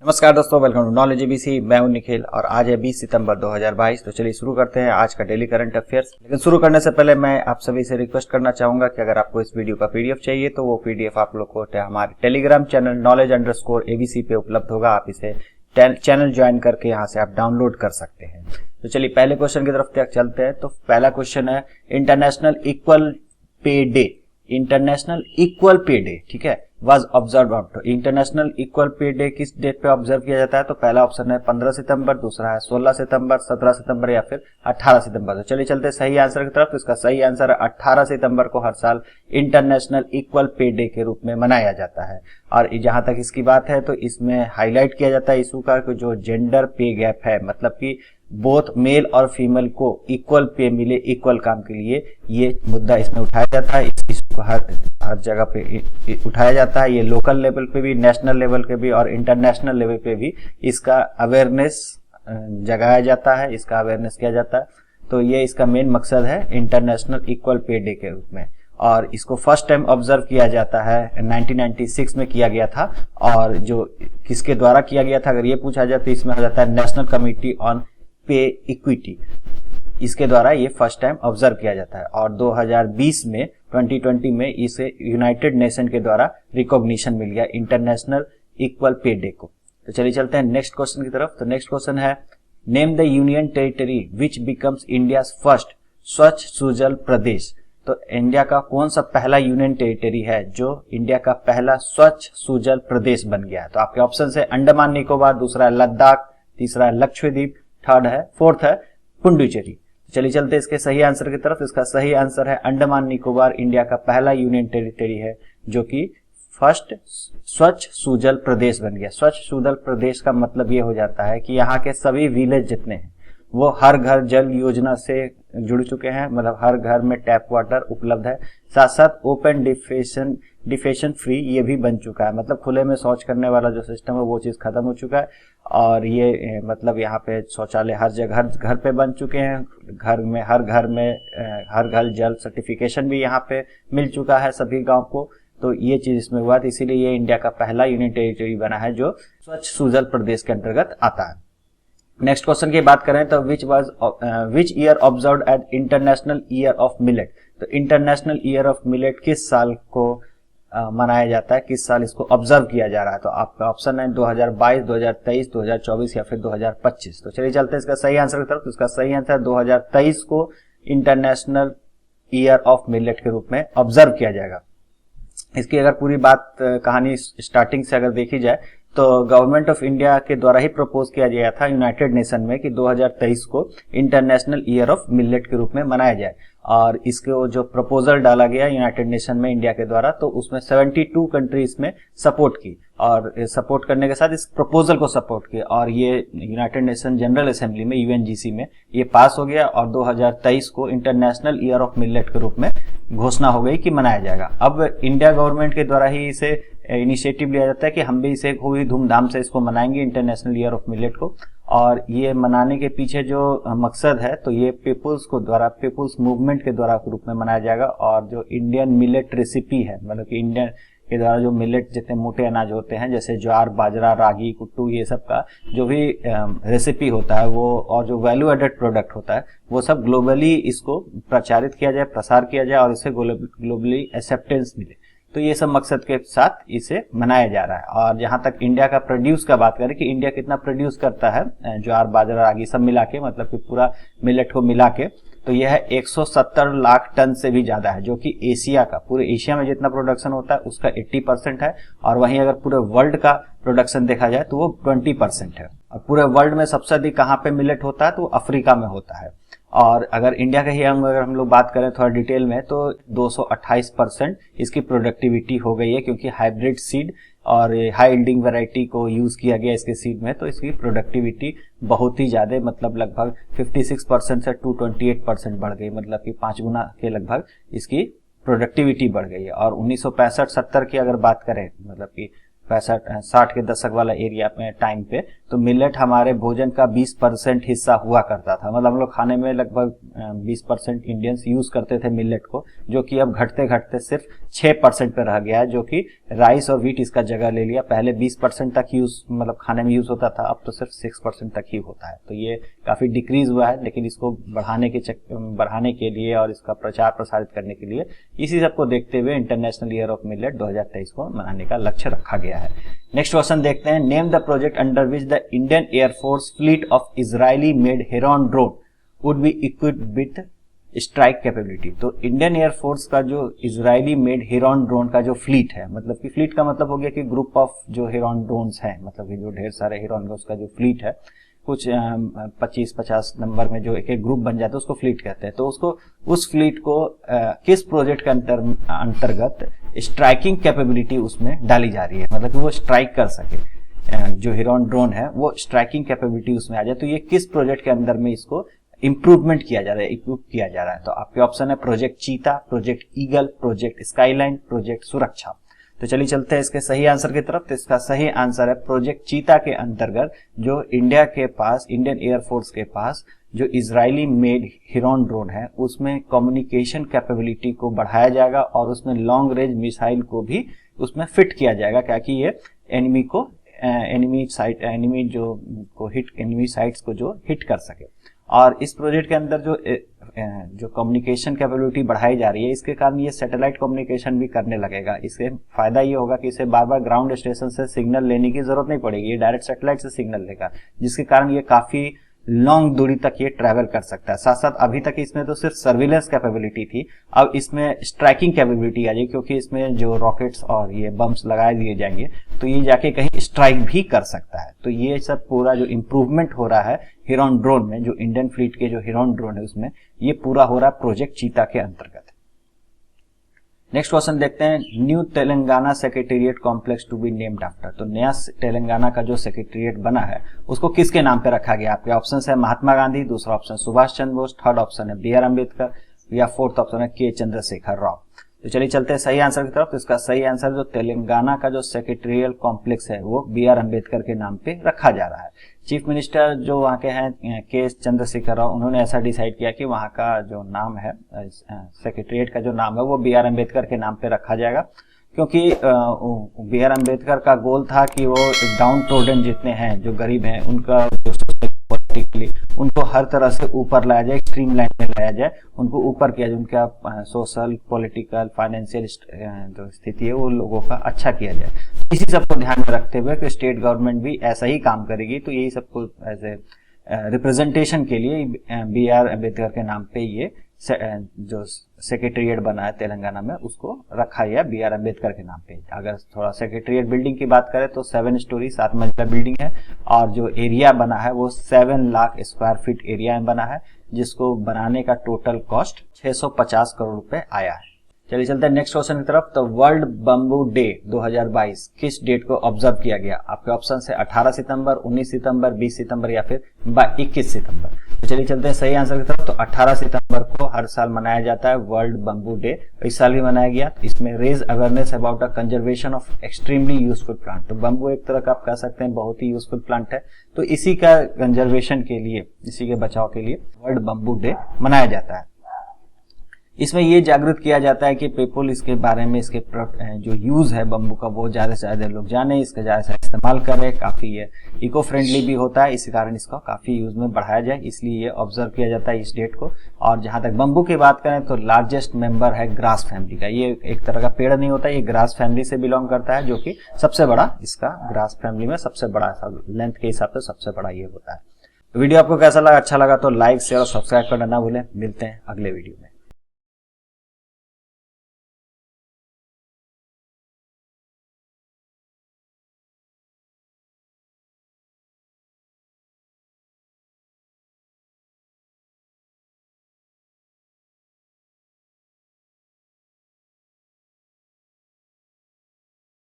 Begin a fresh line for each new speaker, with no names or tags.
नमस्कार दोस्तों, welcome to knowledge ABC. मैं हूं निखिल और आज है 20 सितंबर 2022। तो चलिए शुरू करते हैं आज का डेली करंट अफेयर्स। लेकिन शुरू करने से पहले मैं आप सभी से रिक्वेस्ट करना चाहूंगा कि अगर आपको इस वीडियो का पीडीएफ चाहिए तो वो पीडीएफ आप लोग को हमारे टेलीग्राम चैनल knowledge_abc पे उपलब्ध होगा। आप इसे चैनल ज्वाइन करके यहाँ से आप डाउनलोड कर सकते हैं। तो चलिए पहले क्वेश्चन की तरफ चलते हैं। तो पहला क्वेश्चन है international equal pay day. International equal pay day, ठीक है, was observe on. International equal pay day किस डेट पे ऑब्जर्व किया जाता है? तो पहला ऑप्शन है 15 सितंबर, दूसरा है 16 सितंबर, 17 सितंबर या फिर 18 सितंबर। तो चलिए चलते सही आंसर की तरफ। तो इसका सही आंसर है 18 सितंबर को हर साल इंटरनेशनल इक्वल पे डे के रूप में मनाया जाता है। और जहां तक इसकी बात है तो इसमें हाईलाइट किया जाता है इशू का कि जो जेंडर पे गैप है, मतलब कि बोथ मेल और फीमेल को इक्वल पे मिले इक्वल काम के लिए, ये मुद्दा इसमें उठाया जाता है। इस इशू को हर जगह पे उठाया जाता है। ये लोकल लेवल पे भी, नेशनल लेवल पे भी और इंटरनेशनल लेवल पे भी इसका अवेयरनेस जगाया जाता है, इसका अवेयरनेस किया जाता है। तो ये इसका मेन मकसद है इंटरनेशनल इक्वल पे डे के रूप में। और इसको फर्स्ट टाइम ऑब्जर्व किया जाता है 1996 में किया गया था। और जो किसके द्वारा किया गया था अगर ये पूछा जाए तो इसमें हो जाता है नेशनल कमिटी ऑन पे इक्विटी, इसके द्वारा ये फर्स्ट टाइम ऑब्जर्व किया जाता है। और 2020 में इसे यूनाइटेड नेशन के द्वारा रिकॉग्निशन मिल गया इंटरनेशनल इक्वल पे डे को। तो चलिए चलते हैं नेक्स्ट क्वेश्चन की तरफ। तो नेक्स्ट क्वेश्चन है name the union territory which becomes India's first स्वच्छ सुजल प्रदेश। तो इंडिया का कौन सा पहला यूनियन टेरिटरी है जो इंडिया का पहला स्वच्छ सुजल प्रदेश बन गया है? तो आपके ऑप्शन है अंडमान निकोबार, दूसरा है लद्दाख, तीसरा है लक्षद्वीप, फोर्थ है पुडुचेरी। चलिए चलते इसके सही आंसर की तरफ। इसका सही आंसर है अंडमान निकोबार इंडिया का पहला यूनियन टेरिटरी है जो कि फर्स्ट स्वच्छ सुजल प्रदेश बन गया। स्वच्छ सुजल प्रदेश का मतलब ये हो जाता है कि यहाँ के सभी विलेज जितने हैं वो हर घर जल योजना से जुड़ चुके हैं, मतलब हर घर में टैप वाटर उपलब्ध है। साथ साथ ओपन डिफेशन फ्री ये भी बन चुका है, मतलब खुले में शौच करने वाला जो सिस्टम है वो चीज खत्म हो चुका है। और ये मतलब यहाँ पे शौचालय हर जगह हर घर पे बन चुके हैं। हर घर जल सर्टिफिकेशन भी यहाँ पे मिल चुका है सभी गांव को। तो ये चीज इसमें हुआ, तो इसीलिए ये इंडिया का पहला यूनियन टेरिटरी बना है जो स्वच्छ सुजल प्रदेश के अंतर्गत आता है। नेक्स्ट क्वेश्चन की बात करें तो which year observed eight international year of millet. तो इंटरनेशनल ईयर ऑफ मिलेट किस साल को मनाया जाता है, किस साल इसको ऑब्जर्व किया जा रहा है? तो आपका ऑप्शन है 2022, 2023, 2024 या फिर 2025। तो चलिए चलते हैं इसका सही आंसर की तरफ। तो इसका सही आंसर 2023 को इंटरनेशनल ईयर ऑफ मिलेट के रूप में ऑब्जर्व किया जाएगा। इसकी अगर पूरी बात कहानी स्टार्टिंग से अगर देखी जाए तो गवर्नमेंट ऑफ इंडिया के द्वारा ही प्रपोज किया गया था यूनाइटेड नेशन में कि 2023 को इंटरनेशनल ईयर ऑफ मिलेट के रूप में मनाया जाए। और इसको जो प्रपोजल डाला गया यूनाइटेड नेशन में इंडिया के द्वारा, तो उसमें 72 कंट्रीज में सपोर्ट की और सपोर्ट करने के साथ इस प्रपोजल को सपोर्ट किया और ये यूनाइटेड नेशन जनरल असेंबली में यूएनजीसी में ये पास हो गया और 2023 को इंटरनेशनल ईयर ऑफ मिलेट के रूप में घोषणा हो गई कि मनाया जाएगा। अब इंडिया गवर्नमेंट के द्वारा ही इसे इनिशिएटिव लिया जाता है कि हम भी इसे खूब धूमधाम से इसको मनाएंगे इंटरनेशनल ईयर ऑफ मिलेट को। और ये मनाने के पीछे जो मकसद है तो ये पीपुल्स मूवमेंट के द्वारा रूप में मनाया जाएगा। और जो इंडियन मिलेट रेसिपी है, मतलब कि इंडियन के द्वारा जो मिलेट जितने मोटे अनाज होते हैं जैसे ज्वार, बाजरा, रागी, कुट्टू, ये सब का जो भी रेसिपी होता है वो और जो वैल्यू एडेड प्रोडक्ट होता है वो सब ग्लोबली इसको प्रचारित किया जाए, प्रसार किया जाए और इसे ग्लोबली एक्सेप्टेंस मिले। तो ये सब मकसद के साथ इसे मनाया जा रहा है। और जहां तक इंडिया का प्रोड्यूस का बात करें कि इंडिया कितना प्रोड्यूस करता है ज्वार, बाजरा, रागी सब मिला के, मतलब कि पूरा मिलेट को मिला के, तो यह है 170 लाख टन से भी ज्यादा है, जो कि एशिया का, पूरे एशिया में जितना प्रोडक्शन होता है उसका 80% है। और वहीं अगर पूरे वर्ल्ड का प्रोडक्शन देखा जाए तो वो 20% है। और पूरे वर्ल्ड में सबसे अधिक कहाँ पे मिलेट होता है तो अफ्रीका में होता है। और अगर इंडिया का ही अगर हम लोग बात करें थोड़ा डिटेल में तो 228% इसकी प्रोडक्टिविटी हो गई है, क्योंकि हाइब्रिड सीड और हाई यील्डिंग वैरायटी को यूज किया गया इसके सीड में। तो इसकी प्रोडक्टिविटी बहुत ही ज्यादा, मतलब लगभग 56% से 228% बढ़ गई, मतलब कि 5 गुना के लगभग इसकी प्रोडक्टिविटी बढ़ गई है। और 1965-70 की अगर बात करें, मतलब कि 60 के दशक वाला एरिया में टाइम पे, तो मिलेट हमारे भोजन का 20% हिस्सा हुआ करता था। मतलब हम लोग खाने में लगभग 20% इंडियंस यूज करते थे मिलेट को, जो कि अब घटते घटते सिर्फ 6% पे रह गया है, जो कि राइस और व्हीट इसका जगह ले लिया। पहले 20% तक यूज मतलब खाने में यूज होता था, अब तो सिर्फ 6% तक ही होता है। तो ये काफी डिक्रीज हुआ है, लेकिन इसको बढ़ाने के लिए और इसका प्रचार प्रसारित करने के लिए इसी सबको देखते हुए इंटरनेशनल ईयर ऑफ मिलेट 2023 को मनाने का लक्ष्य रखा गया है। नेक्स्ट क्वेश्चन देखते हैं। Name the project under which the Indian air force fleet of Israeli made heron drone would be equipped with strike capability. तो इंडियन एयरफोर्स का जो इजरायली मेड हेरॉन ड्रोन का जो फ्लीट है, मतलब कि फ्लीट का मतलब हो गया कि ग्रुप ऑफ जो हेरॉन ड्रोन्स हैं, मतलब कि जो ढेर सारे हेरॉन का उसका जो फ्लीट है, कुछ 25-50 नंबर में जो एक एक ग्रुप बन जाता है उसको फ्लीट कहते हैं। तो उसको उस फ्लीट को किस प्रोजेक्ट के अंतर्गत स्ट्राइकिंग कैपेबिलिटी उसमें डाली जा रही है, मतलब कि वो स्ट्राइक कर सके, जो हेरॉन ड्रोन है वो स्ट्राइकिंग कैपेबिलिटी उसमें आ जाए। तो ये किस प्रोजेक्ट के अंदर में इसको इंप्रूवमेंट किया जा रहा है, इक्विप किया जा रहा है? तो आपके ऑप्शन है प्रोजेक्ट चीता, project eagle, project skyline, project सुरक्षा। तो चलिए चलते हैं इसके सही आंसर की तरफ। तो इसका सही आंसर है प्रोजेक्ट चीता के अंतर्गत जो इंडिया के पास, इंडियन एयरफोर्स के पास जो इजरायली मेड हेरॉन ड्रोन है, उसमें कम्युनिकेशन कैपेबिलिटी को बढ़ाया जाएगा और उसमें लॉन्ग रेंज मिसाइल को भी उसमें फिट किया जाएगा, ताकि ये एनिमी साइट्स को जो हिट कर सके। और इस प्रोजेक्ट के अंदर जो कम्युनिकेशन कैपेबिलिटी बढ़ाई जा रही है, इसके कारण ये सैटेलाइट कम्युनिकेशन भी करने लगेगा। इससे फायदा ये होगा कि इसे बार बार ग्राउंड स्टेशन से सिग्नल लेने की जरूरत नहीं पड़ेगी, ये डायरेक्ट सैटेलाइट से सिग्नल लेगा, जिसके कारण ये काफी लॉन्ग दूरी तक ये ट्रैवल कर सकता है। साथ साथ अभी तक इसमें तो सिर्फ सर्विलेंस कैपेबिलिटी थी, अब इसमें स्ट्राइकिंग कैपेबिलिटी आ जाएगी, क्योंकि इसमें जो रॉकेट्स और ये बम्स लगाए दिए जाएंगे तो ये जाके कहीं स्ट्राइक भी कर सकता है। तो ये सब पूरा जो इम्प्रूवमेंट हो रहा है हेरॉन ड्रोन में, जो इंडियन फ्लीट के जो हेरॉन ड्रोन है उसमें, ये पूरा हो रहा है प्रोजेक्ट चीता के अंतर्गत। नेक्स्ट क्वेश्चन देखते हैं। New Telangana secretariat complex to be named after. तो नया तेलंगाना का जो सेक्रेटेरिएट बना है उसको किसके नाम पे रखा गया? आपके ऑप्शन है महात्मा गांधी, दूसरा option Subhash Chandra Bose, third option है बी आर अम्बेडकर, या फोर्थ ऑप्शन है के चंद्रशेखर राव। तो चलिए चलते हैं सही आंसर की तरफ। तो इसका सही आंसर जो तेलंगाना का जो सेक्रेटेरियल कॉम्प्लेक्स है वो बी आर अम्बेडकर के नाम पे रखा जा रहा है। चीफ मिनिस्टर जो वहाँ के हैं के चंद्रशेखर राव, उन्होंने ऐसा डिसाइड किया कि वहाँ का जो नाम है, सेक्रेटेरिएट का जो नाम है वो बी आर अम्बेडकर के नाम पे रखा जाएगा, क्योंकि बी आर अम्बेडकर का गोल था कि वो डाउन ट्रोडन जितने हैं, जो गरीब हैं, उनका जो पॉलिटिकली उनको हर तरह से ऊपर लाया जाए, स्ट्रीम लाइन में लाया जाए, उनको ऊपर किया जाए, उनका सोशल, पॉलिटिकल, फाइनेंशियल जो स्थिति है वो लोगों का अच्छा किया जाए। इसी सब को ध्यान में रखते हुए कि स्टेट गवर्नमेंट भी ऐसा ही काम करेगी, तो यही सबको एज ए रिप्रेजेंटेशन के लिए बी आर अम्बेडकर के नाम पे ये जो सेक्रेटेरिएट बना है तेलंगाना में उसको रखा है बी आर अम्बेडकर के नाम पे। अगर थोड़ा सेक्रेटेरिएट बिल्डिंग की बात करें तो 7 स्टोरी 7 मंजिला बिल्डिंग है, और जो एरिया बना है वो 7 लाख स्क्वायर फीट एरिया में बना है, जिसको बनाने का टोटल कॉस्ट 650 करोड़ रुपए आया है। चलिए चलते हैं नेक्स्ट क्वेश्चन की तरफ। तो वर्ल्ड बम्बू डे 2022 किस डेट को ऑब्जर्व किया गया? आपके ऑप्शन है 18 सितंबर, 19 सितंबर, 20 सितंबर या फिर 21 सितंबर। तो चलिए चलते हैं सही आंसर की तरफ। तो 18 सितंबर को हर साल मनाया जाता है वर्ल्ड बम्बू डे, इस साल भी मनाया गया। इसमें raise awareness about a conservation of extremely useful plant. तो बम्बू एक तरह का आप कह सकते हैं बहुत ही यूजफुल प्लांट है, तो इसी का कंजर्वेशन के लिए, इसी के बचाव के लिए वर्ल्ड बम्बू डे मनाया जाता है। इसमें ये जागरूक किया जाता है कि पीपल इसके बारे में, इसके जो यूज है बम्बू का वो ज्यादा से ज्यादा लोग जाने, इसका ज्यादा से इस्तेमाल करें। काफी ये इको फ्रेंडली भी होता है, इसी कारण इसका काफी यूज में बढ़ाया जाए, इसलिए ये ऑब्जर्व किया जाता है इस डेट को। और जहां तक बम्बू की बात करें तो लार्जेस्ट मेंबर है ग्रास फैमिली का। ये एक तरह का पेड़ नहीं होता, ये ग्रास फैमिली से बिलोंग करता है, जो कि सबसे बड़ा, इसका ग्रास फैमिली में सबसे बड़ा, लेंथ के हिसाब से सबसे बड़ा ये होता है। वीडियो आपको कैसा लगा? अच्छा लगा तो लाइक, शेयर और सब्सक्राइब करना ना भूलें। मिलते हैं अगले वीडियो में।